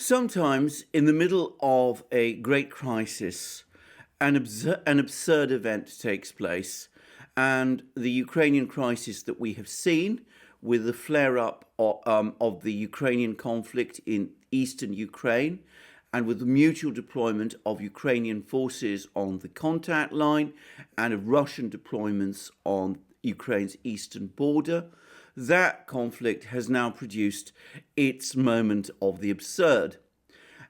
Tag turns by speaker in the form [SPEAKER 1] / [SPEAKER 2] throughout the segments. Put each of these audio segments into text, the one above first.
[SPEAKER 1] Sometimes, in the middle of a great crisis, an absurd event takes place, and the Ukrainian crisis that we have seen with the flare up of the Ukrainian conflict in eastern Ukraine and with the mutual deployment of Ukrainian forces on the contact line and of Russian deployments on Ukraine's eastern border, that conflict has now produced its moment of the absurd.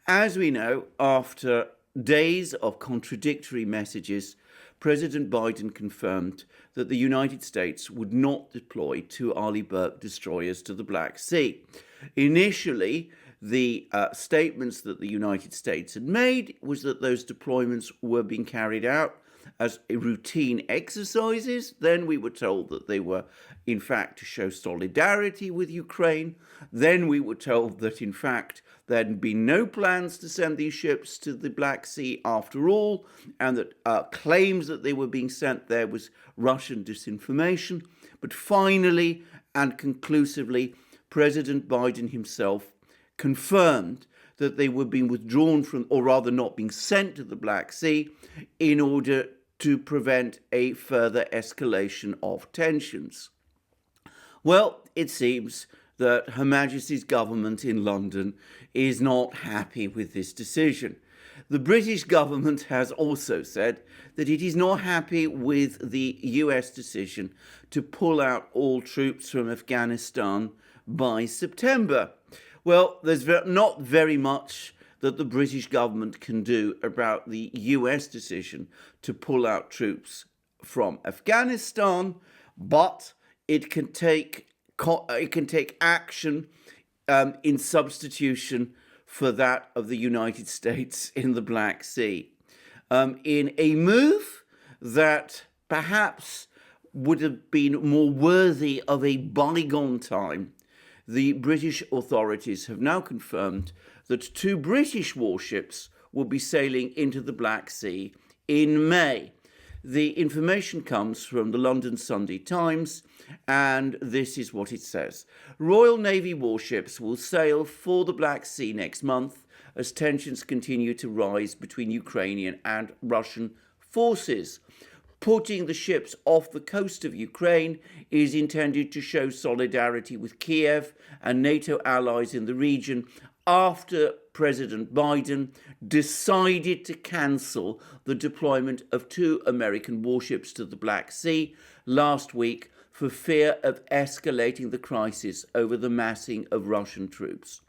[SPEAKER 1] As we know, after days of contradictory messages, President Biden confirmed that the United States would not deploy two Arleigh Burke destroyers to the Black Sea. Initially, the statements that the United States had made was that those deployments were being carried out as routine exercises. Then we were told that they were, in fact, to show solidarity with Ukraine. Then we were told that, in fact, there had been no plans to send these ships to the Black Sea after all, and that claims that they were being sent there was Russian disinformation. But finally and conclusively, President Biden himself confirmed that they were being withdrawn from, or rather not being sent to the Black Sea in order to prevent a further escalation of tensions. Well, it seems that Her Majesty's government in London is not happy with this decision. The British government has also said that it is not happy with the US decision to pull out all troops from Afghanistan by September. Well, there's not very much that the British government can do about the US decision to pull out troops from Afghanistan, but it can take action in substitution for that of the United States in the Black Sea, in a move that perhaps would have been more worthy of a bygone time. The British authorities have now confirmed that two British warships will be sailing into the Black Sea in May. The information comes from the London Sunday Times, and this is what it says. Royal Navy warships will sail for the Black Sea next month as tensions continue to rise between Ukrainian and Russian forces. Putting the ships off the coast of Ukraine is intended to show solidarity with Kiev and NATO allies in the region after President Biden decided to cancel the deployment of two American warships to the Black Sea last week for fear of escalating the crisis over the massing of Russian troops.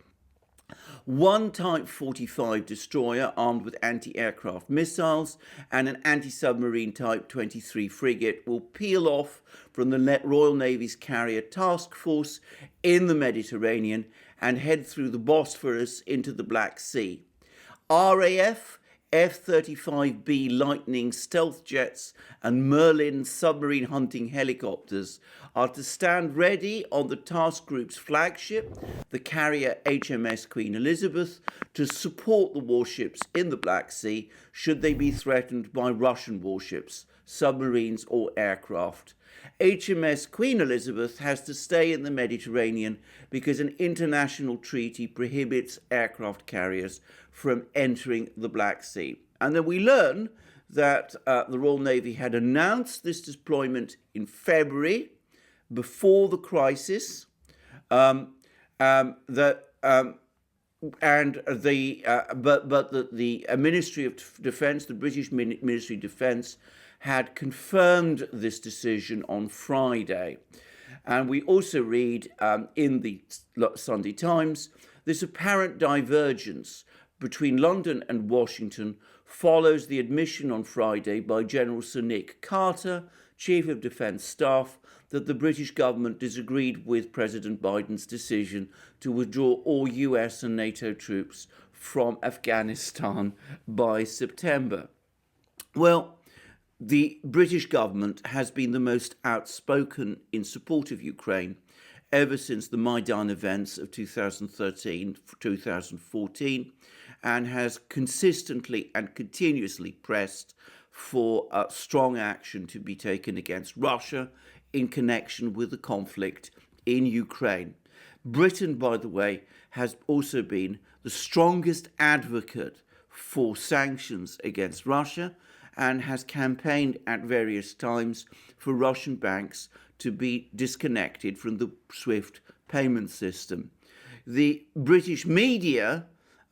[SPEAKER 1] One Type 45 destroyer armed with anti-aircraft missiles and an anti-submarine Type 23 frigate will peel off from the Royal Navy's carrier task force in the Mediterranean and head through the Bosphorus into the Black Sea. RAF F-35B Lightning stealth jets and Merlin submarine hunting helicopters are to stand ready on the task group's flagship, the carrier HMS Queen Elizabeth, to support the warships in the Black Sea should they be threatened by Russian warships, submarines or aircraft. HMS Queen Elizabeth has to stay in the Mediterranean because an international treaty prohibits aircraft carriers from entering the Black Sea. And then we learn that the Royal Navy had announced this deployment in February, before the crisis, but the Ministry of Defence, the British Ministry of Defence, had confirmed this decision on Friday. And we also read in the Sunday Times, this apparent divergence between London and Washington follows the admission on Friday by General Sir Nick Carter, Chief of Defence Staff, that the British government disagreed with President Biden's decision to withdraw all US and NATO troops from Afghanistan by September. Well, the British government has been the most outspoken in support of Ukraine ever since the Maidan events of 2013-2014, and has consistently and continuously pressed for strong action to be taken against Russia in connection with the conflict in Ukraine. Britain, by the way, has also been the strongest advocate for sanctions against Russia and has campaigned at various times for Russian banks to be disconnected from the SWIFT payment system. The British media,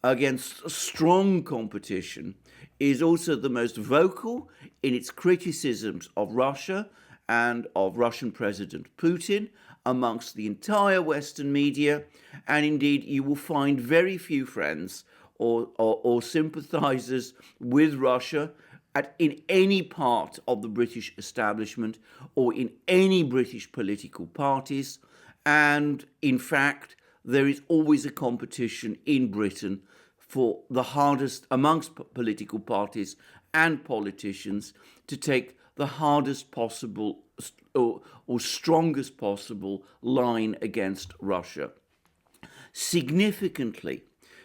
[SPEAKER 1] against strong competition, is also the most vocal in its criticisms of Russia and of Russian President Putin amongst the entire Western media. And indeed, you will find very few friends or sympathizers with Russia in any part of the British establishment or in any British political parties. And in fact, there is always a competition in Britain for the hardest amongst political parties and politicians to take the hardest possible or strongest possible line against Russia. Significantly,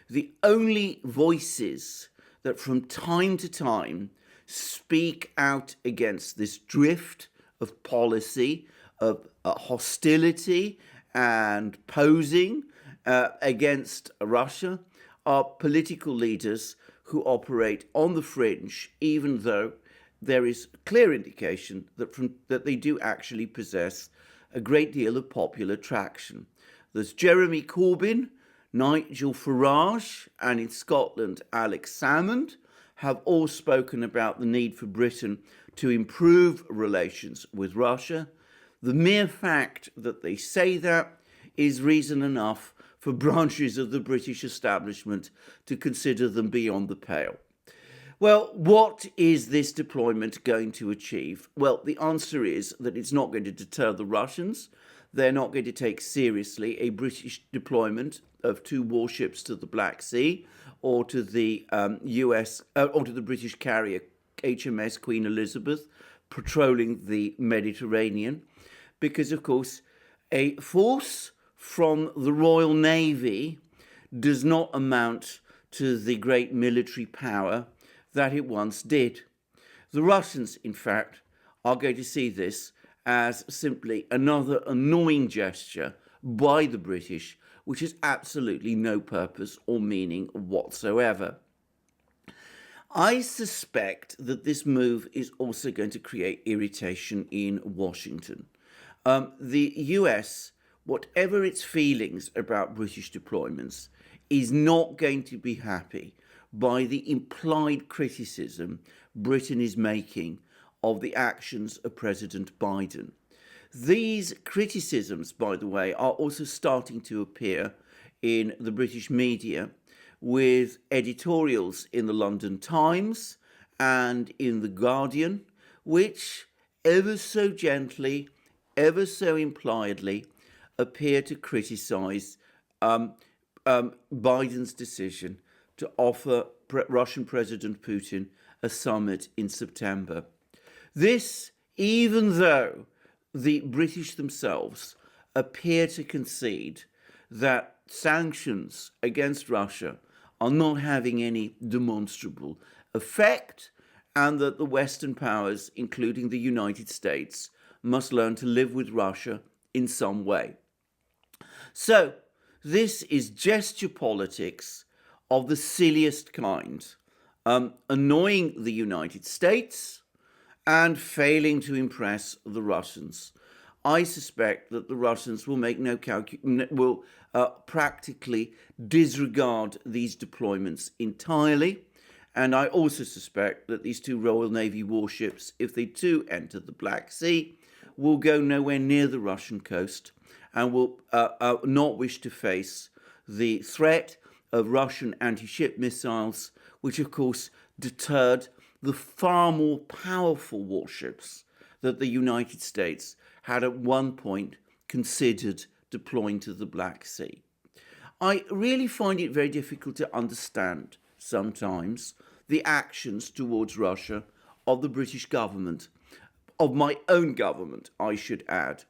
[SPEAKER 1] the only voices that from time to time speak out against this drift of policy, of hostility and posing against Russia are political leaders who operate on the fringe, even though there is clear indication that they do actually possess a great deal of popular traction. There's Jeremy Corbyn, Nigel Farage, and in Scotland, Alex Salmond have all spoken about the need for Britain to improve relations with Russia. The mere fact that they say that is reason enough for branches of the British establishment to consider them beyond the pale. Well, what is this deployment going to achieve? Well, the answer is that it's not going to deter the Russians. They're not going to take seriously a British deployment of 2 warships to the Black Sea or to the or to the British carrier HMS Queen Elizabeth patrolling the Mediterranean, because, of course, a force from the Royal Navy does not amount to the great military power that it once did. The Russians, in fact, are going to see this as simply another annoying gesture by the British, which has absolutely no purpose or meaning whatsoever. I suspect that this move is also going to create irritation in Washington. The US, whatever its feelings about British deployments, is not going to be happy by the implied criticism Britain is making of the actions of President Biden. These criticisms, by the way, are also starting to appear in the British media, with editorials in the London Times and in the Guardian, which ever so gently, ever so impliedly, appear to criticize Biden's decision to offer Russian President Putin a summit in September. This, even though the British themselves appear to concede that sanctions against Russia are not having any demonstrable effect, and that the Western powers, including the United States, must learn to live with Russia in some way. So, this is gesture politics of the silliest kind, annoying the United States and failing to impress the Russians. I suspect that the Russians will practically disregard these deployments entirely. And I also suspect that these 2 Royal Navy warships, if they do enter the Black Sea, will go nowhere near the Russian coast and will not wish to face the threat of Russian anti-ship missiles, which of course deterred the far more powerful warships that the United States had at one point considered deploying to the Black Sea. I really find it very difficult to understand sometimes the actions towards Russia of the British government, of my own government, I should add.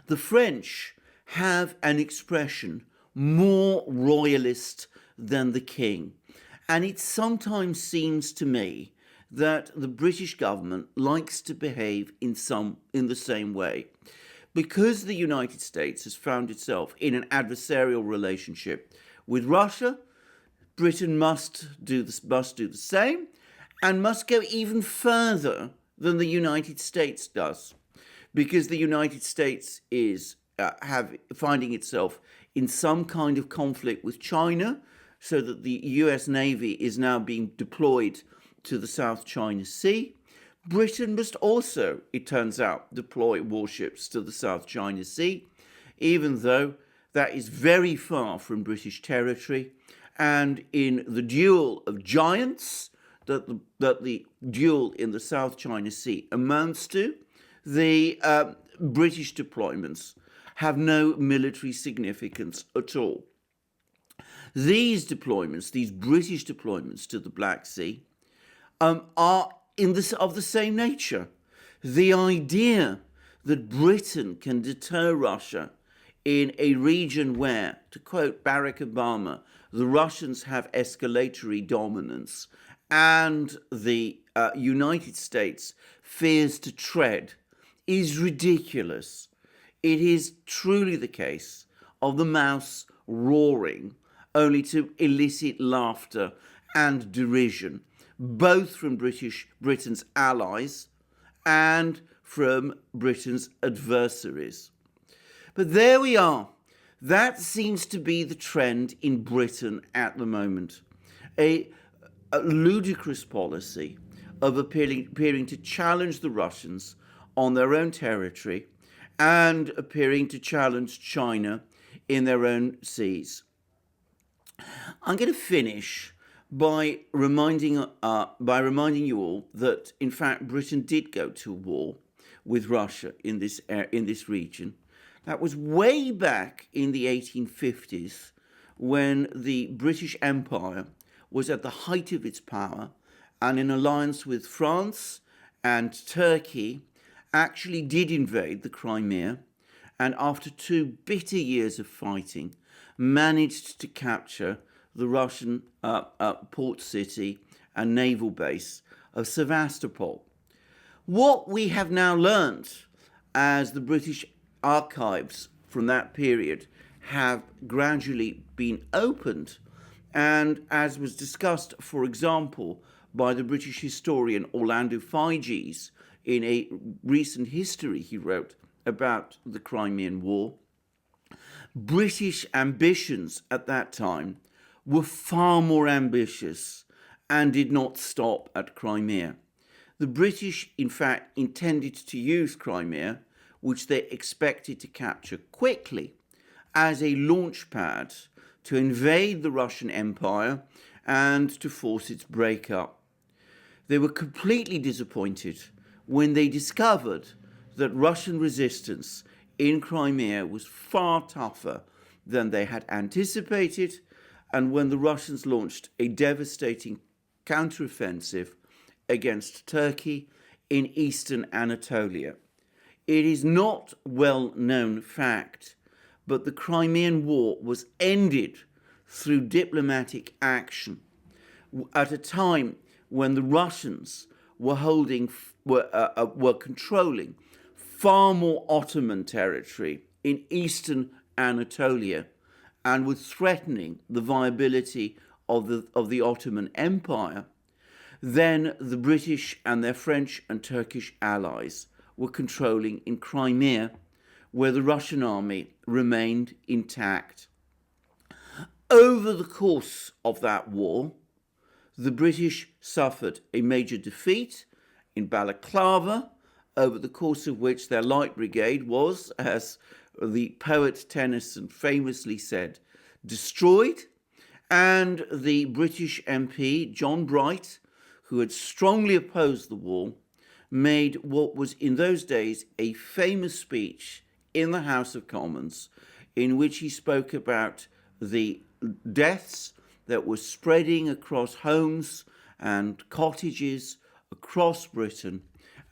[SPEAKER 1] The French have an expression more royalist than the king, and it sometimes seems to me that the British government likes to behave in the same way. because the United States has found itself in an adversarial relationship with Russia, Britain must do the same, and must go even further than the United States does, because the United States is finding itself in some kind of conflict with China, so that the US Navy is now being deployed to the South China Sea. Britain must also, it turns out, deploy warships to the South China Sea, even though that is very far from British territory. And in the duel of giants that the duel in the South China Sea amounts to, the British deployments have no military significance at all. These deployments, these British deployments to the Black Sea, are of the same nature. The idea that Britain can deter Russia in a region where, to quote Barack Obama, the Russians have escalatory dominance and the United States fears to tread, is ridiculous. It is truly the case of the mouse roaring only to elicit laughter and derision, both from Britain's allies and from Britain's adversaries. But there we are. That seems to be the trend in Britain at the moment. A ludicrous policy of appearing to challenge the Russians on their own territory and appearing to challenge China in their own seas. I'm going to finish by reminding you all that, in fact, Britain did go to war with Russia in this region. That was way back in the 1850s, when the British Empire was at the height of its power, and in alliance with France and Turkey actually did invade the Crimea, and after 2 bitter years of fighting, managed to capture the Russian port city and naval base of Sevastopol. What we have now learned, as the British archives from that period have gradually been opened, and as was discussed, for example, by the British historian Orlando Figes in a recent history he wrote about the Crimean War, British ambitions at that time were far more ambitious and did not stop at Crimea. The British, in fact, intended to use Crimea, which they expected to capture quickly, as a launch pad to invade the Russian Empire and to force its breakup. They were completely disappointed when they discovered that Russian resistance in Crimea was far tougher than they had anticipated, and when the Russians launched a devastating counteroffensive against Turkey in eastern Anatolia. It is not well-known fact, but the Crimean War was ended through diplomatic action at a time when the Russians were controlling far more Ottoman territory in eastern Anatolia, and were threatening the viability of the Ottoman Empire, then the British and their French and Turkish allies were controlling in Crimea, where the Russian army remained intact. Over the course of that war, the British suffered a major defeat in Balaclava, over the course of which their light brigade was, as the poet Tennyson famously said, destroyed, and the British MP, John Bright, who had strongly opposed the war, made what was in those days a famous speech in the House of Commons, in which he spoke about the deaths that were spreading across homes and cottages across Britain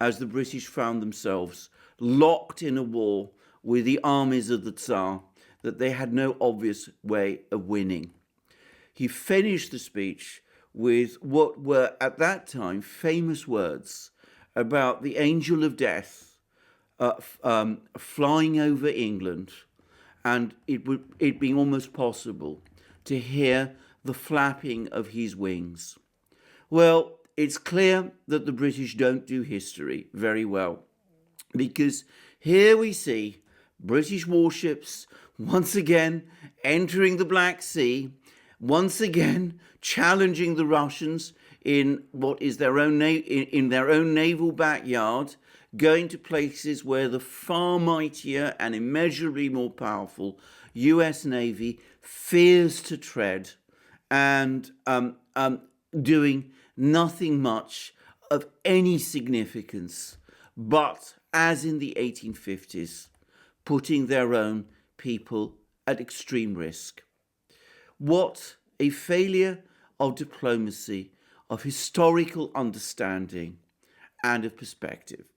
[SPEAKER 1] as the British found themselves locked in a war with the armies of the Tsar that they had no obvious way of winning. He finished the speech with what were at that time famous words about the angel of death flying over England, and it being almost possible to hear the flapping of his wings. Well, it's clear that the British don't do history very well, because here we see British warships once again entering the Black Sea, once again challenging the Russians in what is their own in their own naval backyard, going to places where the far mightier and immeasurably more powerful US Navy fears to tread, and doing nothing much of any significance, but, as in the 1850s, putting their own people at extreme risk. What a failure of diplomacy, of historical understanding, and of perspective.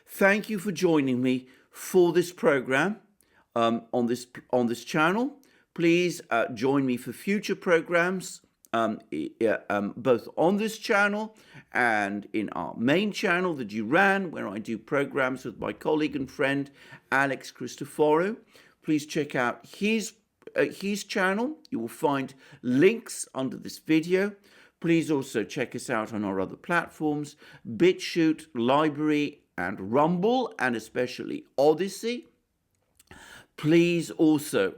[SPEAKER 1] Thank you for joining me for this program on this channel. Please join me for future programs, both on this channel and in our main channel, the Duran, where I do programs with my colleague and friend Alex Christoforou. Please check out his channel. You will find links under this video. Please also check us out on our other platforms, BitChute, Library, and Rumble, and especially Odyssey. Please also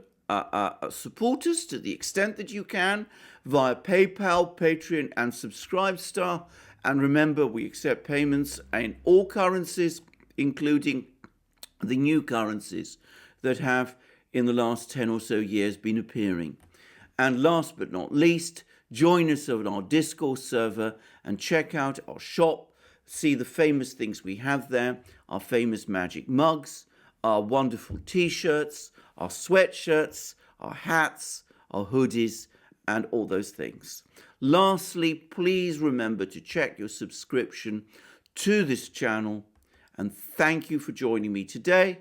[SPEAKER 1] support us to the extent that you can via PayPal, Patreon, and Subscribestar. And remember, we accept payments in all currencies, including the new currencies that have, in the last 10 or so years, been appearing. And last but not least, join us on our Discourse server and check out our shop. See the famous things we have there, our famous magic mugs, our wonderful t-shirts, our sweatshirts, our hats, our hoodies, and all those things. Lastly, please remember to check your subscription to this channel. And thank you for joining me today.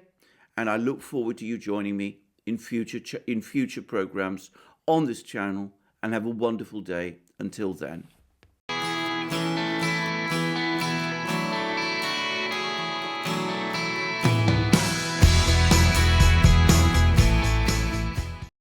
[SPEAKER 1] And I look forward to you joining me in future programs on this channel. And have a wonderful day until then.